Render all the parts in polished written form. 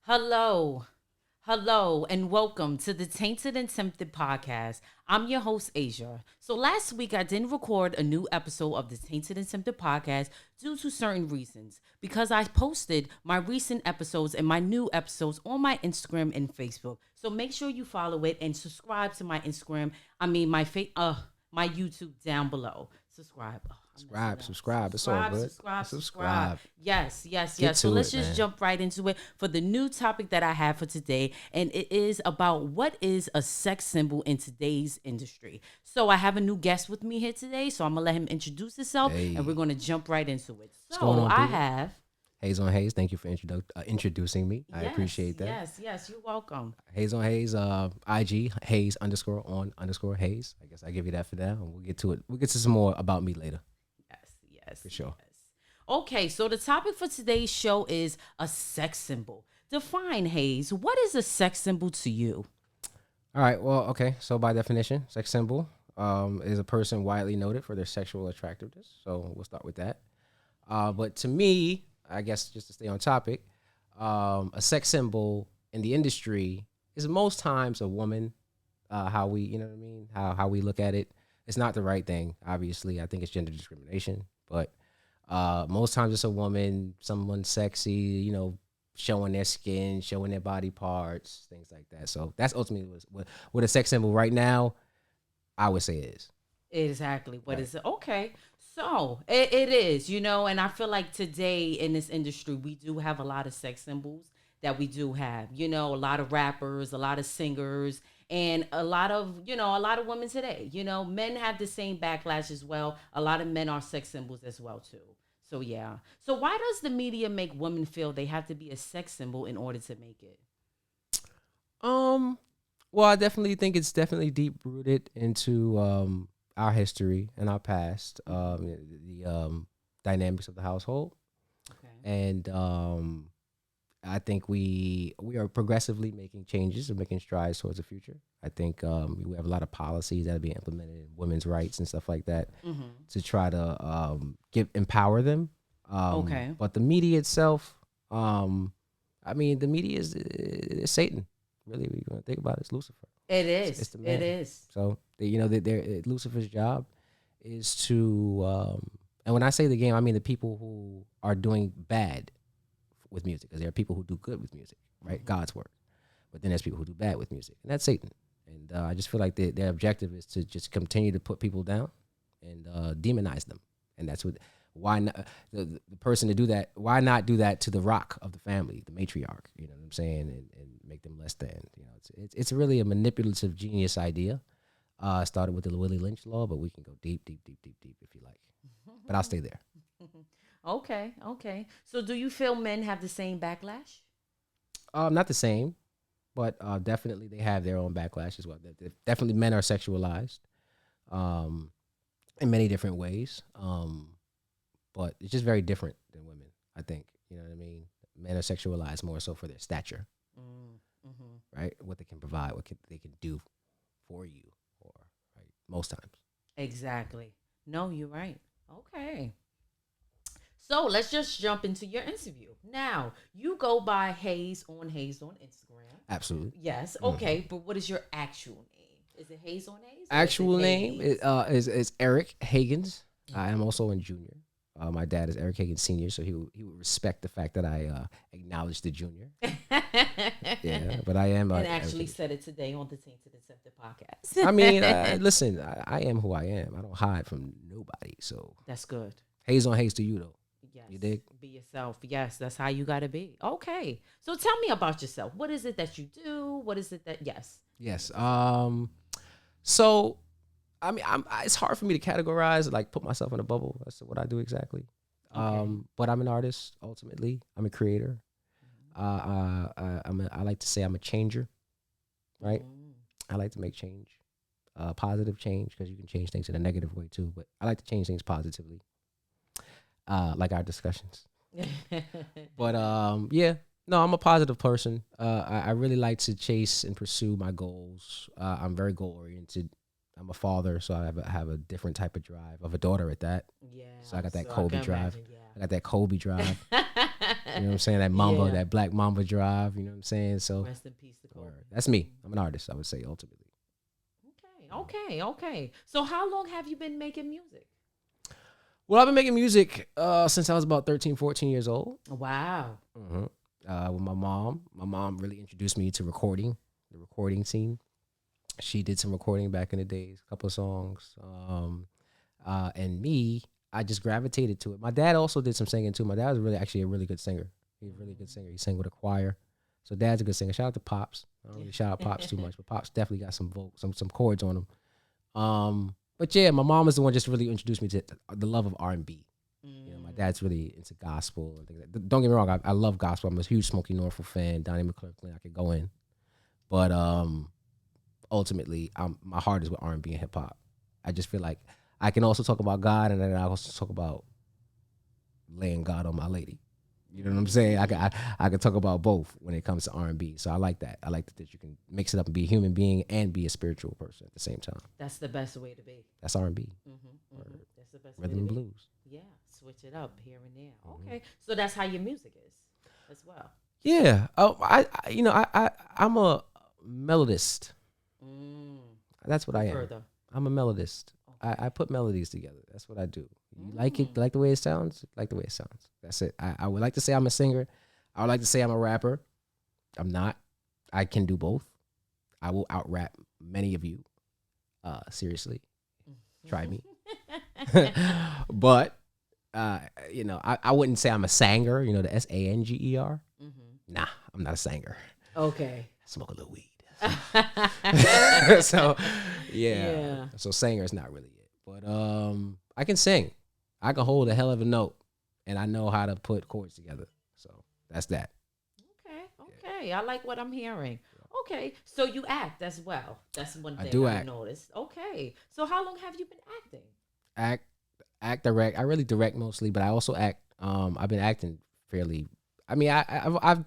Hello, and welcome to the Tainted and Tempted Podcast. I'm your host, Asia. So last week, I didn't record a new episode of the Tainted and Tempted Podcast due to certain reasons. Because I posted my recent episodes and my new episodes on my Instagram and Facebook. So make sure you follow it and subscribe to my Instagram. My YouTube down below. Subscribe. Subscribe. It's all good. Subscribe. Yes. Get So to let's it, just man. jump right into it for the new topic that I have for today. And it is about what is a sex symbol in today's industry. So I have a new guest with me here today. So I'm going to let him introduce himself and we're going to jump right into it. So going on, I people? have. Hayes on Hayes. Thank you for introducing me. I appreciate that. Yes, you're welcome. Hayes on Hayes. IG Hayes _ Hayes. I guess I give you that for now, and we'll get to it. We'll get to some more about me later. Yes. For sure. Yes. Okay, so the topic for today's show is a sex symbol. Define, Hayes. What is a sex symbol to you? All right. Well, okay. So by definition, sex symbol is a person widely noted for their sexual attractiveness. So we'll start with that. But to me, I guess just to stay on topic, a sex symbol in the industry is most times a woman. How we, you know what I mean? How we look at it. It's not the right thing. Obviously, I think it's gender discrimination. But most times it's a woman, someone sexy, showing their skin, showing their body parts, things like that. So that's ultimately what a sex symbol right now, I would say it is. Exactly. What Right. is it? Okay. So it is, and I feel like today in this industry, we do have a lot of sex symbols that we do have, a lot of rappers, a lot of singers, and a lot of women today, men have the same backlash as well. A lot of men are sex symbols as well, too. So, yeah. So why does the media make women feel they have to be a sex symbol in order to make it? Well, I definitely think it's definitely deep rooted into our history and our past, the dynamics of the household, Okay. and I think we are progressively making changes and making strides towards the future. I think we have a lot of policies that are being implemented in women's rights and stuff like that Mm-hmm. to try to empower them. Okay. But the media itself, the media is Satan. Really, when you want to think about it, it's Lucifer. It is. It's the man. It is. So Lucifer's job is to, and when I say the game, I mean the people who are doing bad with music, because there are people who do good with music, right? God's work. But then there's people who do bad with music, and that's Satan. And I just feel like their objective is to just continue to put people down and demonize them. And that's what. Why not the person to do that? Why not do that to the rock of the family, the matriarch? You know what I'm saying, and make them less than. It's really a manipulative, genius idea. Started with the Willie Lynch law, but we can go deep if you like. But I'll stay there. Okay. So do you feel men have the same backlash? Not the same, but definitely they have their own backlash as well. Definitely, men are sexualized, in many different ways. But it's just very different than women, I think. You know what I mean? Men are sexualized more so for their stature, right? What they can provide, they can do for you, or right, most times. Exactly. No, you're right. Okay. So let's just jump into your interview. Now, you go by Hayes on Instagram. Absolutely. Yes. Okay. But what is your actual name? Is it Hayes on Hayes? Actual name is Eric Hagens. I am also in junior. My dad is Eric Hagens Sr., so he would respect the fact that I acknowledge the junior. Yeah, but I am. And actually said it today on the Tainted Tempted Podcast. I mean, listen, I am who I am. I don't hide from nobody. So That's good. Hayes on Hayes to you, though. Yes. You dig? Be yourself. Yes, that's how you got to be. Okay. So tell me about yourself. What is it that you do? What is it that, yes. Yes. So, I mean, it's hard for me to categorize, like put myself in a bubble as to what I do exactly. Okay. But I'm an artist. Ultimately, I'm a creator. I like to say I'm a changer, right? I like to make change, positive change, because you can change things in a negative way too. But I like to change things positively, like our discussions. But yeah, no, I'm a positive person. I really like to chase and pursue my goals. I'm very goal oriented. I'm a father, so I have a different type of drive of a daughter at that. Yeah. So I got that so Kobe can drive. imagine, yeah. I got that Kobe drive. You know what I'm saying? That Mamba, Yeah. that Black Mamba drive. You know what I'm saying? So Rest in peace to Kobe. that's me. I'm an artist, I would say, ultimately. Okay. So how long have you been making music? Well, I've been making music since I was about 13, 14 years old. Wow. With my mom. My mom really introduced me to recording, the recording scene. She did some recording back in the days, a couple of songs. And me, I just gravitated to it. My dad also did some singing too. My dad was actually a really good singer. He's a really good singer. He sang with a choir. So dad's a good singer. Shout out to Pops. I don't really shout out Pops too much, but Pops definitely got some some chords on him. But yeah, my mom is the one just really introduced me to the love of R&B. You know, my dad's really into gospel and things like that. Don't get me wrong, I love gospel. I'm a huge Smokey Norfolk fan. Donnie McClurkin, I could go in. But ultimately, my heart is with R&B and hip hop. I just feel like I can also talk about God, and then I also talk about laying God on my lady. You know what I'm saying? I could talk about both when it comes to R&B. So I like that. I like that you can mix it up and be a human being and be a spiritual person at the same time. That's the best way to be. That's R&B. That's the best Rhythm way and to be. blues. Yeah, switch it up here and there. Okay, so that's how your music is as well. Yeah. Oh, I'm a melodist. That's what I am. Further. I'm a melodist. I put melodies together. That's what I do. You like it? Like the way it sounds? Like the way it sounds. That's it. I would like to say I'm a singer. I would like to say I'm a rapper. I'm not. I can do both. I will out rap many of you. Seriously. Try me. But I wouldn't say I'm a sanger, the SANGER. Nah, I'm not a sanger. Okay. I smoke a little weed. So yeah. So singer is not really it. But I can sing. I can hold a hell of a note, and I know how to put chords together. So that's that. Okay. I like what I'm hearing. Okay, so you act as well. That's one thing I noticed. Okay, so how long have you been acting? Act, direct. I really direct mostly, but I also act. I've been acting fairly. I mean, I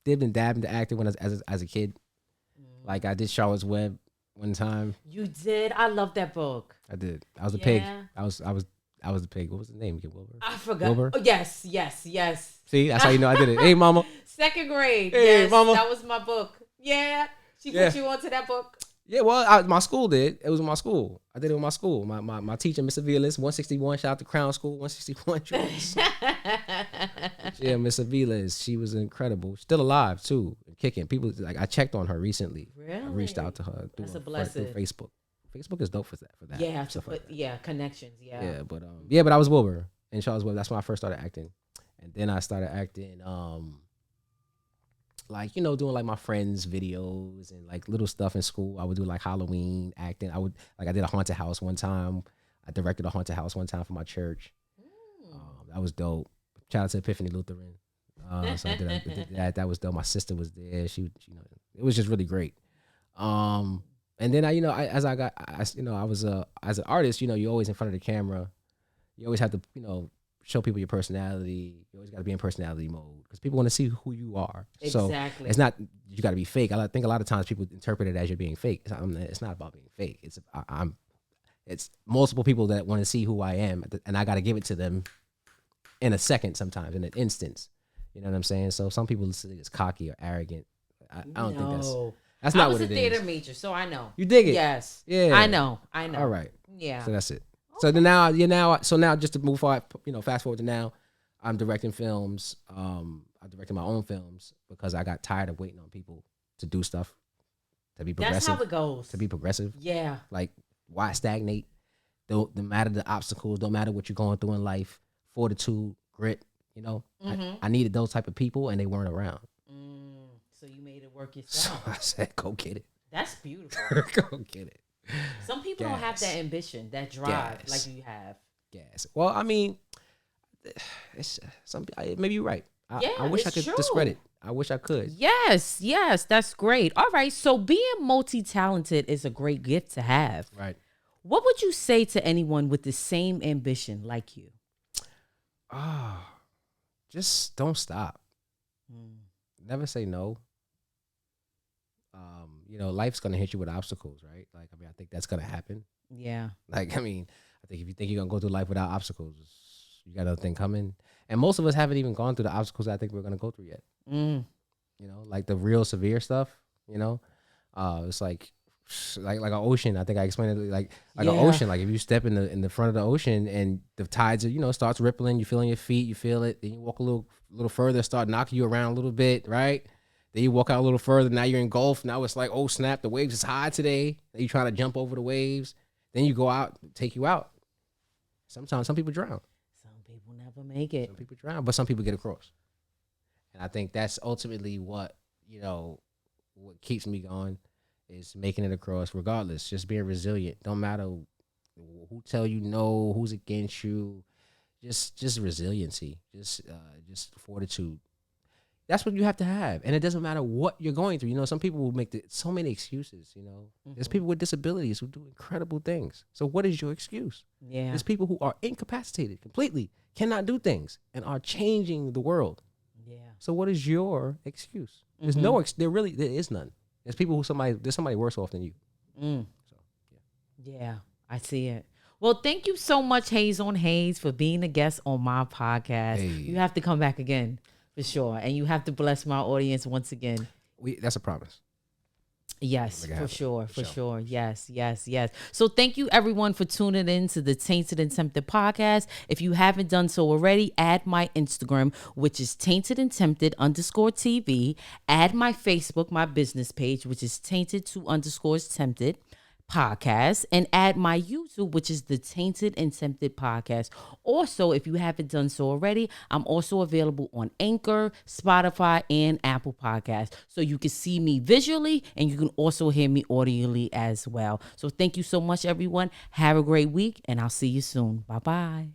did and dabbed into acting when I was as a kid. Like I did Charlotte's Web one time. You did. I love that book. I did. I was a pig. I was the pig. What was the name again? Wilbur. I forgot. Wilbur? Oh, yes. See, that's how you know I did it. Hey, mama. Second grade. Hey, yes, mama. That was my book. Yeah, she put you onto that book. Yeah, well, my school did. It was in my school. I did it with my school. My teacher, Mr. Vilas, 161. Shout out to Crown School, 161. Yeah, Miss Aviles, she was incredible. Still alive too, kicking. People I checked on her recently. Really? I reached out to her. That's a blessing. Through Facebook. Facebook is dope for that. Yeah, connections. Yeah. But I was Wilbur in Charles Webb. That's when I first started acting, and then I started acting. Doing like my friends' videos and like little stuff in school. I would do like Halloween acting. I did a haunted house one time. I directed a haunted house one time for my church. That was dope. Shout out to Epiphany Lutheran. So I did that. That was dope. My sister was there. She it was just really great. And then I was as an artist, you're always in front of the camera. You always have to, show people your personality. You always got to be in personality mode because people want to see who you are. Exactly. So it's not you got to be fake. I think a lot of times people interpret it as you're being fake. It's not about being fake. It's multiple people that want to see who I am, and I got to give it to them in a second, sometimes in an instance. You know what I'm saying? So some people see it as cocky or arrogant. I don't think that's not what it is. I was a theater major, so I know. You dig it? Yes. Yeah. I know. All right. Yeah. So that's it. So then now just to move forward, fast forward to now, I'm directing films. I'm directing my own films because I got tired of waiting on people to do stuff, to be progressive. That's how it goes. To be progressive. Yeah. Like, why stagnate? Don't matter the obstacles. Don't matter what you're going through in life. Fortitude, grit. I needed those type of people, and they weren't around. So you made it work yourself. So I said, go get it. That's beautiful. Go get it. Some people don't have that ambition, that drive like you have. Yes. Well, I mean, maybe you're right. I wish I could discredit. I wish I could. Yes, that's great. All right, so being multi-talented is a great gift to have. Right. What would you say to anyone with the same ambition like you? Just don't stop. Never say no. you know, life's gonna hit you with obstacles, right? Like, I mean, I think that's gonna happen. Yeah. Like, I mean, I think if you think you're gonna go through life without obstacles, you got another thing coming. And most of us haven't even gone through the obstacles I think we're gonna go through yet. Mm. You know, like the real severe stuff. You know, it's like an ocean. I think I explained it like an ocean. Like if you step in the front of the ocean and the tides are, you know, starts rippling, you feel on your feet, you feel it. Then you walk a little further, start knocking you around a little bit, right? Then you walk out a little further. Now you're engulfed. Now it's like, oh snap, the waves is high today. Then you trying to jump over the waves. Then you go out, take you out. Sometimes some people drown. Some people never make it. Some people drown, but some people get across. And I think that's ultimately what, you know, what keeps me going is making it across regardless, just being resilient. Don't matter who tell you no, who's against you, just resiliency, just fortitude. That's what you have to have. And it doesn't matter what you're going through. You know, some people will make so many excuses, you know. There's people with disabilities who do incredible things. So what is your excuse? Yeah. There's people who are incapacitated completely, cannot do things, and are changing the world. Yeah. So what is your excuse? There's there is none. There's people there's somebody worse off than you. Mm. So, Yeah, I see it. Well, thank you so much, Hayes on Hayes, for being a guest on my podcast. Hey. You have to come back again for sure. And you have to bless my audience once again. That's a promise. Yes, for sure. Yes. So thank you everyone for tuning in to the Tainted and Tempted podcast. If you haven't done so already, add my Instagram, which is Tainted and Tempted _TV. Add my Facebook, my business page, which is Tainted _Tempted podcast, and add my YouTube, which is the Tainted and Tempted podcast. Also, if you haven't done so already, I'm also available on Anchor, Spotify, and Apple Podcasts. So you can see me visually and you can also hear me audibly as well. So thank you so much, everyone. Have a great week, and I'll see you soon. Bye-bye.